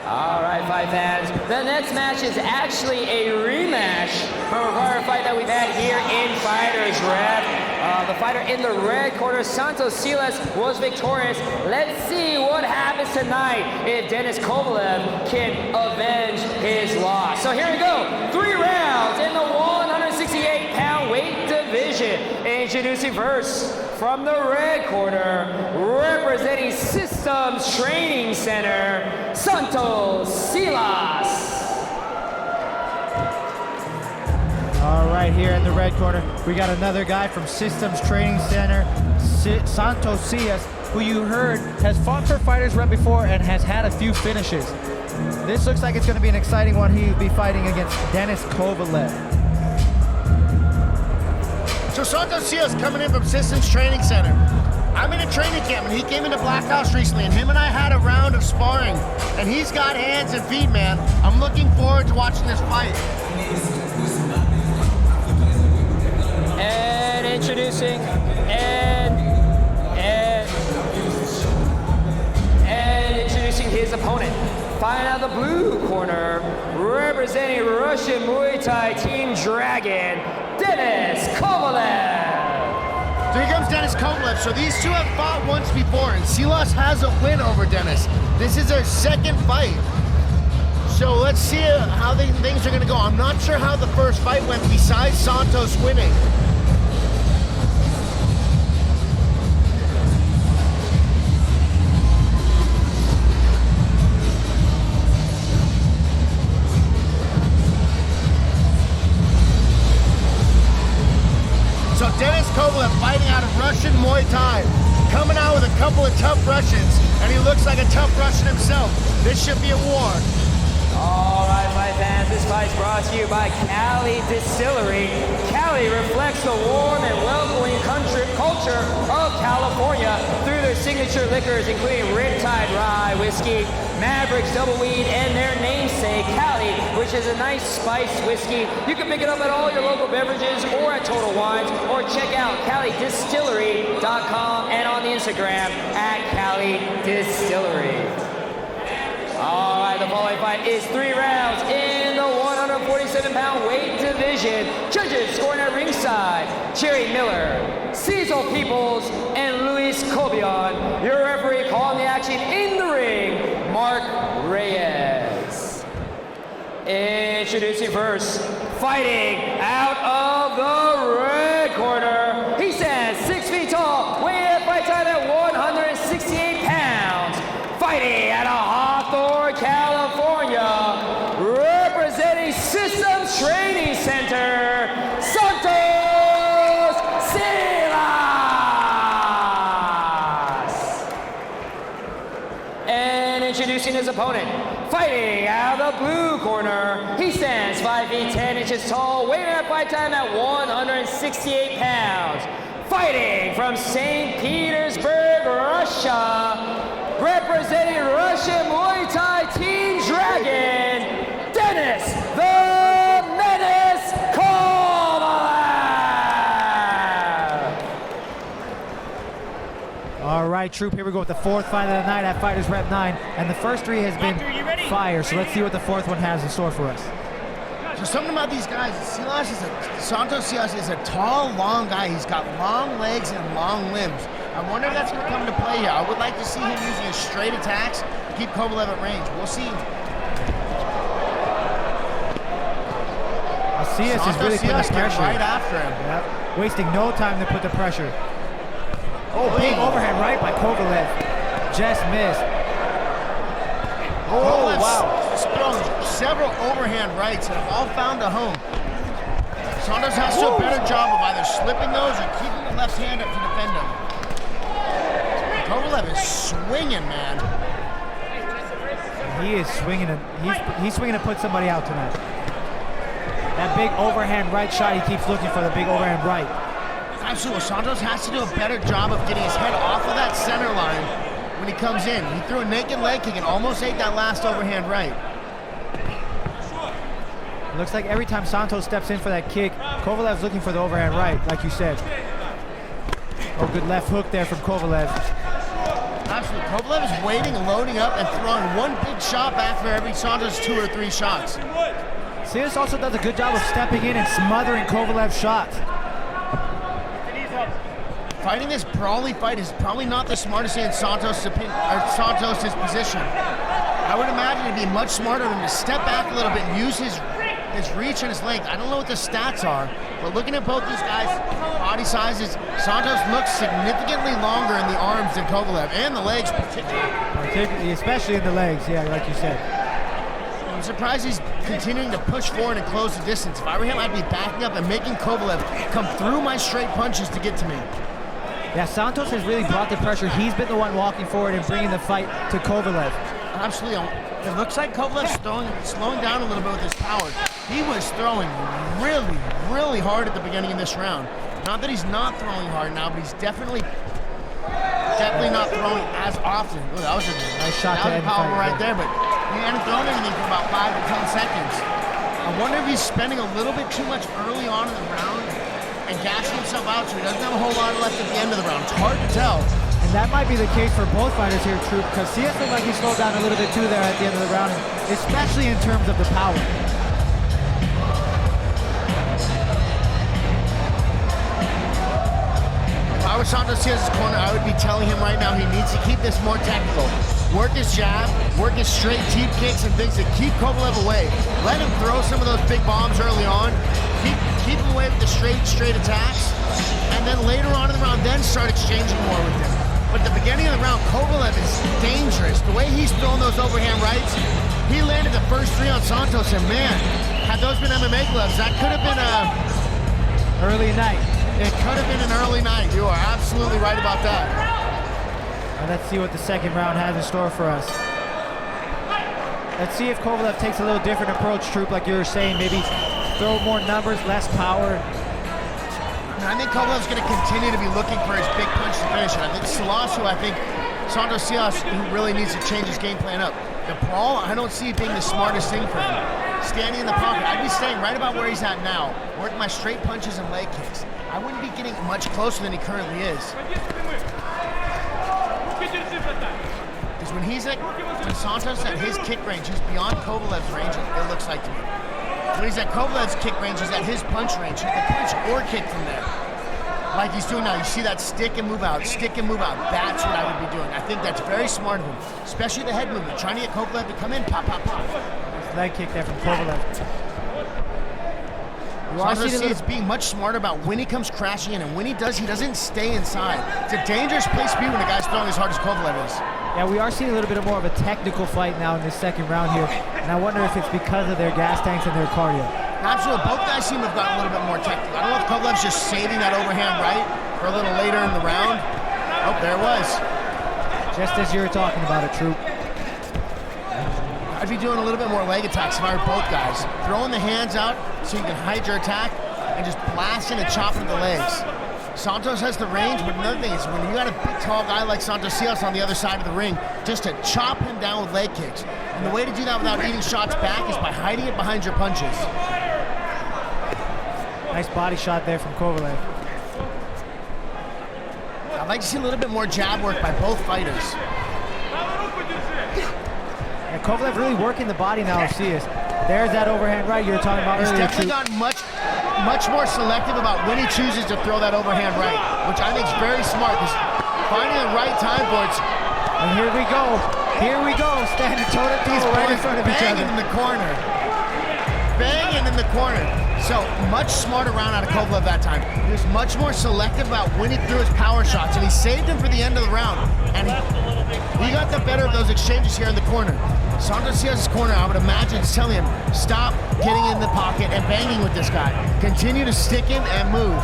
All right, fight fans. The next match is actually a rematch from a prior fight that we've had here in Fighters Rep. The fighter in the red corner, Santos Sillas, was victorious. Let's see what happens tonight if Denis Kovalev can avenge his loss. So here we go. 3 rounds in the 168-pound weight division. Introducing first from the red corner, representing Systems Training Center, Santos Sillas. All right, here in the red corner, we got another guy from Systems Training Center, Santos Sillas, who you heard has fought for Fighters Rep before and has had a few finishes. This looks like it's going to be an exciting one. He'll be fighting against Denis Kovalev. So Santos Sillas coming in from Systems Training Center. I'm in a training camp and he came into Black House recently and him and I had a round of sparring and he's got hands and feet, man. I'm looking forward to watching this fight. And introducing and introducing his opponent. Fighting out of the blue corner, representing Russian Muay Thai Team Dragon, Denis Kovalev. So here comes Denis Kovalev. So these two have fought once before, and Sillas has a win over Denis. This is their second fight. So let's see how things are going to go. I'm not sure how the first fight went besides Santos winning. So Denis Kovalev fighting out of Russian Muay Thai, coming out with a couple of tough Russians, and he looks like a tough Russian himself. This should be a war. All right, fight fans, this fight's brought to you by Cali Distillery. Cali reflects the warm and welcoming culture of California through their signature liquors, including Riptide Rye Whiskey, Mavericks Double Weed, and their namesake, Cali, which is a nice spiced whiskey. You can pick it up at all your local beverages or at Total Wines, or check out CaliDistillery.com and on the Instagram at Cali Distillery. All right, the following fight is 3 rounds in the 147-pound weight division. Judges scoring at ringside, Jerry Miller, Cecil Peoples, and Luis Cobian. Your referee calling the action in the ring, Mark Reyes. Introducing first, fighting out of the red corner. He stands 6 feet tall, weighing at fight time at 168 pounds. Fighting out of Hawthorne, California, representing Systems Training Center, Santos Sillas. And introducing his opponent, fighting out of the blue corner, he stands 5 feet 10 inches tall, weighing at fight time at 168 pounds. Fighting from St. Petersburg, Russia, representing Russian Muay Thai Team Dragon, Denis the Menace Kovalev. All right, troop, here we go with the 4th fight of the night at Fighters Rep 9. And the first 3 has been fire, so let's see what the 4th one has in store for us. So something about these guys, Santos Sillas is a tall, long guy. He's got long legs and long limbs. I wonder if that's going to come into play here. I would like to see him using his straight attacks to keep Kovalev at range. We'll see. Sillas is really putting the pressure right after him. Yep. Wasting no time to put the pressure. Oh, big overhand right by Kovalev. Just missed. Oh, wow. He's thrown several overhand rights and have all found a home. Santos has to do a better job of either slipping those or keeping the left hand up to defend him. Kovalev is swinging, man. He is swinging. He's swinging to put somebody out tonight. That big overhand right shot, he keeps looking for the big overhand right. Absolutely. Santos has to do a better job of getting his head off of that center line when he comes in. He threw a naked leg kick and almost ate that last overhand right. Looks like every time Santos steps in for that kick, Kovalev's looking for the overhand right, like you said. Oh, good left hook there from Kovalev. Absolutely. Absolutely. Kovalev is waiting, loading up, and throwing one big shot back for every Santos 2 or 3 shots. Sillas also does a good job of stepping in and smothering Kovalev's shots. Fighting this brawly fight is probably not the smartest thing in Santos' position. I would imagine it'd be much smarter for him to step back a little bit and use his reach and his length. I don't know what the stats are, but looking at both these guys' body sizes, Santos looks significantly longer in the arms than Kovalev, and the legs particularly. Especially in the legs, yeah, like you said. I'm surprised he's continuing to push forward and close the distance. If I were him, I'd be backing up and making Kovalev come through my straight punches to get to me. Yeah, Santos has really brought the pressure. He's been the one walking forward and bringing the fight to Kovalev. Absolutely. It looks like Kovalev's slowing down a little bit with his power. He was throwing really, really hard at the beginning of this round. Not that he's not throwing hard now, but he's definitely not throwing as often. Ooh, that was a nice shot to end the power fight, right there, but he hadn't thrown anything for about 5 to 10 seconds. I wonder if he's spending a little bit too much early on in the round and gassing himself out so he doesn't have a whole lot left at the end of the round. It's hard to tell. And that might be the case for both fighters here, Troop, because Sillas looked like he slowed down a little bit too there at the end of the round, especially in terms of the power. If I was Santos Sillas' corner, I would be telling him right now he needs to keep this more technical. Work his jab, work his straight deep kicks and things that keep Kovalev away. Let him throw some of those big bombs early on. Keep him away with the straight attacks. And then later on in the round, then start exchanging more with him. But at the beginning of the round, Kovalev is dangerous. The way he's throwing those overhand rights, he landed the first 3 on Santos, and man, had those been MMA gloves, that could have been a early night. It could have been an early night. You are absolutely right about that. And let's see what the second round has in store for us. Let's see if Kovalev takes a little different approach, Troop, like you were saying. Maybe throw more numbers, less power. I think Kovalev's going to continue to be looking for his big punch to finish it. I think Santos Sillas, who really needs to change his game plan up. The brawl, I don't see it being the smartest thing for him. Standing in the pocket, I'd be staying right about where he's at now, working my straight punches and leg kicks. I wouldn't be getting much closer than he currently is. Because when Santos at his kick range, he's beyond Kovalev's range, it looks like to me. When he's at Kovalev's kick range, he's at his punch range. He can punch or kick from there. Like he's doing now. You see that stick and move out, stick and move out. That's what I would be doing. I think that's very smart of him, especially the head movement. Trying to get Kovalev to come in, pop, pop, pop. Nice leg kick there from Kovalev. He's being much smarter about when he comes crashing in, and when he does, he doesn't stay inside. It's a dangerous place to be when a guy's throwing as hard as Kovalev is. Yeah, we are seeing a little bit more of a technical fight now in this second round here, and I wonder if it's because of their gas tanks and their cardio. Absolutely, both guys seem to have gotten a little bit more technical. I don't know if Kovalev's just saving that overhand right for a little later in the round. Oh, there it was. Just as you were talking about it, Troop. I'd be doing a little bit more leg attacks if I were both guys. Throwing the hands out so you can hide your attack and just blasting and chopping the legs. Santos has the range, but another thing is when you got a big, tall guy like Santos Sillas on the other side of the ring, just to chop him down with leg kicks. And the way to do that without eating shots back is by hiding it behind your punches. Nice body shot there from Kovalev. I'd like to see a little bit more jab work by both fighters. And Kovalev really working the body now of Sillas. There's that overhand right you were talking about earlier. He's definitely gotten much more selective about when he chooses to throw that overhand right, which I think is very smart, because finding the right time for it. And here we go, standing toe-to-toe right in front of each other. Banging in the corner. Banging in the corner. So, much smarter round out of Kovalev that time. He was much more selective about when he threw his power shots, and he saved him for the end of the round. And he got the better of those exchanges here in the corner. Santos Sillas' corner, I would imagine, is telling him, stop getting in the pocket and banging with this guy. Continue to stick him and move.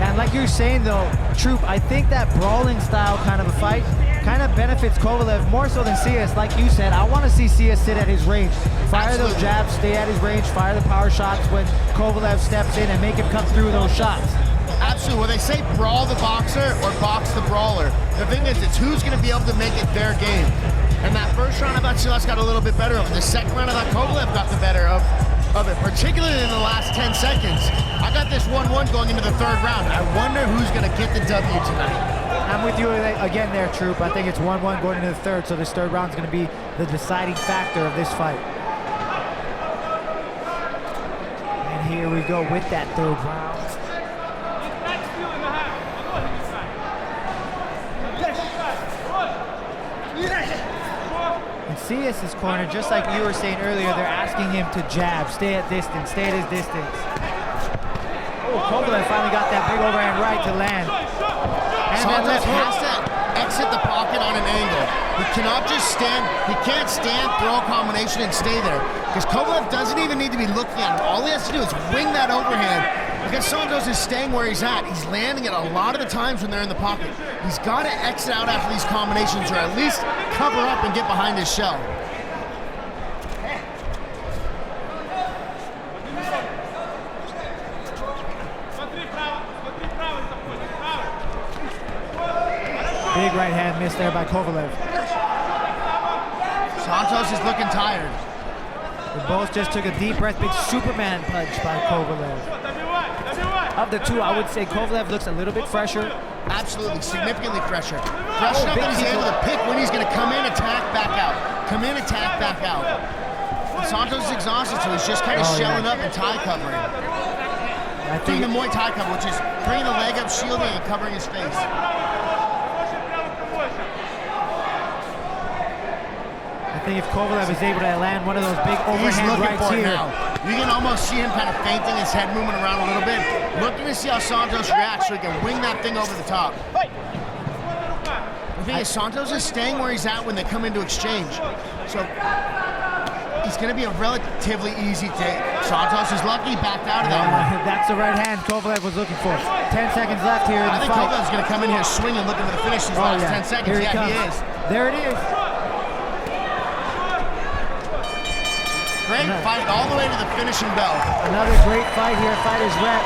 And like you were saying though, Troop, I think that brawling style kind of a fight kind of benefits Kovalev more so than Sillas. Like you said, I want to see Sillas sit at his range. Fire Absolutely. Those jabs, stay at his range, fire the power shots when Kovalev steps in and make him come through those shots. Absolutely. When they say brawl the boxer or box the brawler, the thing is, it's who's going to be able to make it their game. And that first round, I thought Sillas got a little bit better of it. The second round, I thought Kovalev got the better of of it, particularly in the last 10 seconds. I got this 1-1 going into the third round. I wonder who's gonna get the W tonight. I'm with you again there, Troop. I think it's 1-1 going into the third, so this third round is going to be the deciding factor of this fight. And here we go with that third round. In Sillas' corner, just like you were saying earlier, they're asking him to jab, stay at distance, stay at his distance. Oh, Kovalev finally got that big overhand right to land. Santos has to exit the pocket on an angle. He cannot just stand, he can't stand, throw a combination and stay there. Because Kovalev doesn't even need to be looking at him. All he has to do is wing that overhand. Because Santos is staying where he's at. He's landing it a lot of the times when they're in the pocket. He's got to exit out after these combinations or at least cover up and get behind his shell. Big right hand miss there by Kovalev. Santos is looking tired. They both just took a deep breath, big Superman punch by Kovalev. Of the two, I would say Kovalev looks a little bit fresher. Absolutely, significantly fresher. Fresh enough that he's able to pick when he's gonna come in, attack, back out. Come in, attack, back out. And Santos is exhausted, so he's just kind of shelling up and tie covering. Doing the Muay Thai cover, which is bringing the leg up, shielding, and covering his face. I think if Kovalev is able to land one of those big overhand rights here. Now. You can almost see him kind of feinting, his head moving around a little bit, looking to see how Santos reacts so he can wing that thing over the top. The thing is, Santos is staying where he's at when they come into exchange. So he's going to be a relatively easy take. Santos is lucky, he backed out of that one. That's the right hand Kovalev was looking for. 10 seconds left here in the fight. I think Kovalev's going to come in here swinging, looking for the finish these last 10 seconds. Here he comes. He is. There it is. Great fight all the way to the finishing bell. Another great fight here, FightersRep.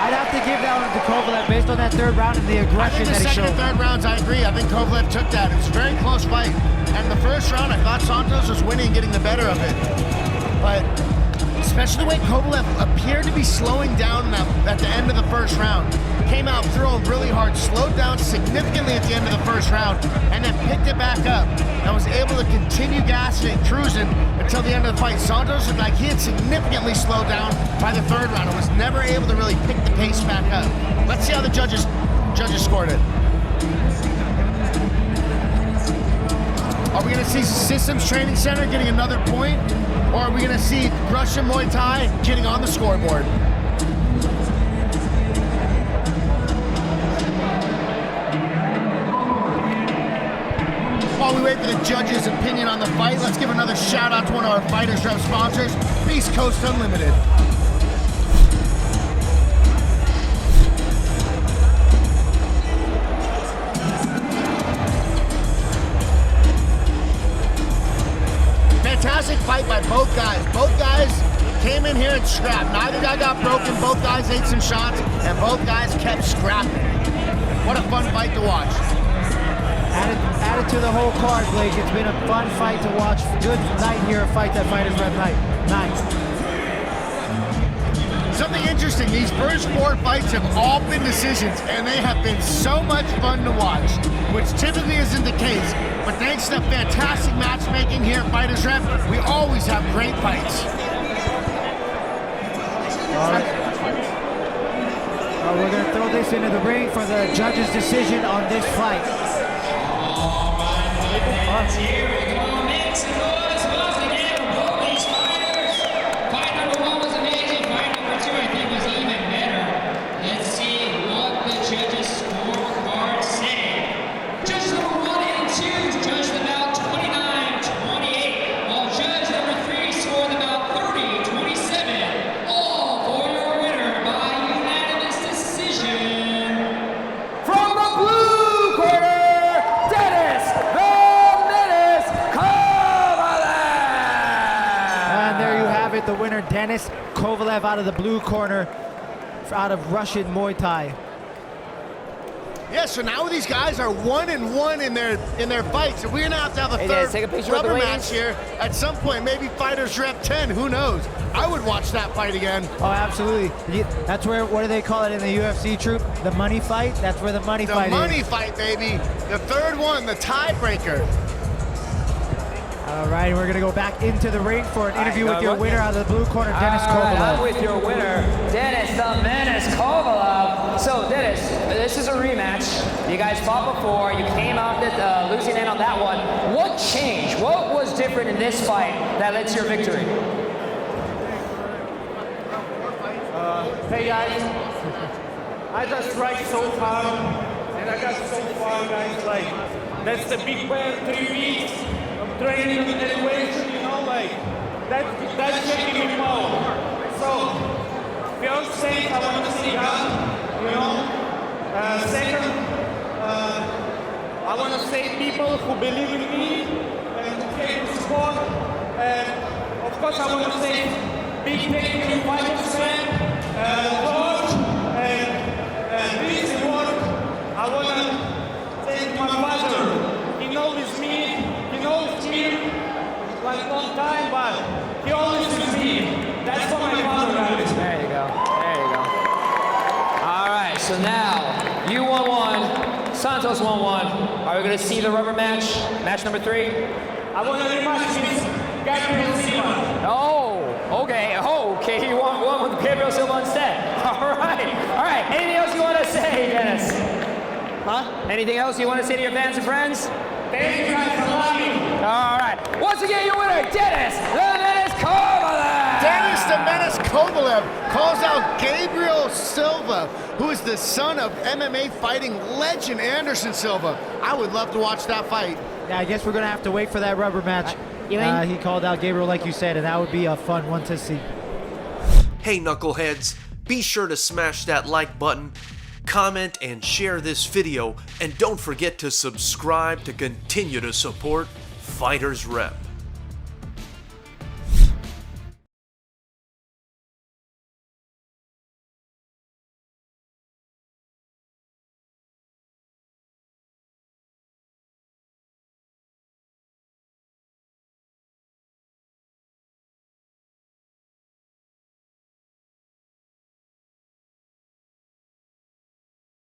I'd have to give that one to Kovalev based on that third round and the aggression that he showed. I think the second and third rounds, I agree. I think Kovalev took that. It was a very close fight. And the first round, I thought Santos was winning and getting the better of it. But especially the way Kovalev appeared to be slowing down at the end of the first round. Came out throwing really hard, slowed down significantly at the end of the first round, and then picked it back up and was able to continue gassing and cruising until the end of the fight. Santos looked like he had significantly slowed down by the third round and was never able to really pick the pace back up. Let's see how the judges scored it. Are we going to see Systems Training Center getting another point, or are we going to see Russian Muay Thai getting on the scoreboard? While we wait for the judges' opinion on the fight, let's give another shout out to one of our FightersRep sponsors, Beast Coast Unlimited. Fantastic fight by both guys. Both guys came in here and scrapped. Neither guy got broken. Both guys ate some shots, and both guys kept scrapping. What a fun fight to watch. Added to the whole card, Blake. It's been a fun fight to watch. Good night here at Fights at FightersRep night. Something interesting, these first 4 fights have all been decisions, and they have been so much fun to watch, which typically isn't the case. But thanks to the fantastic matchmaking here at FightersRep, we always have great fights. All right. We're going to throw this into the ring for the judge's decision on this fight. Here we go, make some noise once again for both these fighters. Fight number 1 was amazing. Fight number 2, I think, was even better. Let's see what the judges' scorecards say. Judge number 1 and 2 judged about 29-28, while judge number 3 scored about 30-27. All for your winner by unanimous decision. From the blue corner, Denis The winner, Denis Kovalev, out of the blue corner, out of Russian Muay Thai. Yeah, so now these guys are 1-1 in their fights, and we're gonna have a Hey, guys, third take a picture with the rubber ladies. match here at some point. Maybe Fighters Rep 10. Who knows? I would watch that fight again. Oh, absolutely. That's where, what do they call it in the UFC, Troop? The money fight? That's where the money The fight money is. fight, baby. The third one, the tiebreaker. All right, we're gonna go back into the ring for an interview with your winner out of the blue corner, Denis All right, Kovalev. I'm with your winner, Denis the Menace Kovalev. So, Denis, this is a rematch. You guys fought before. You came out losing in on that one. What changed? What was different in this fight that led to your victory? Hey guys, I just tried so hard and I got so far, guys. Like, that's the big plan, 3 weeks of training and elevation, you know, like, that's making me more. So, first thing, I want to see God, you know. Second, I want to say people who believe in me and who take the support. And of course, I want to say big thank you to FightersRep. Coach, and this award, I want to thank my father. He knows me like a long time, but he always with me. That's for my father, guys. There you go. There you go. All right, so now you won one, Santos won one. Are we going to see the rubber match? Match number 3? I want to rematch with Gabriel Silva. Oh, okay. Oh, okay. You want one with Gabriel Silva instead. All right. All right. Anything else you want to say, Denis? Huh? Anything else you want to say to your fans and friends? Thank you guys for loving. All right. Once again, your winner, Denis the Menace Kovalev. Denis the Menace Kovalev calls out Gabriel Silva, who is the son of MMA fighting legend Anderson Silva. I would love to watch that fight. Yeah, I guess we're gonna have to wait for that rubber match. He called out Gabriel, like you said, and that would be a fun one to see. Hey knuckleheads, be sure to smash that like button, comment and share this video, and don't forget to subscribe to continue to support FightersRep.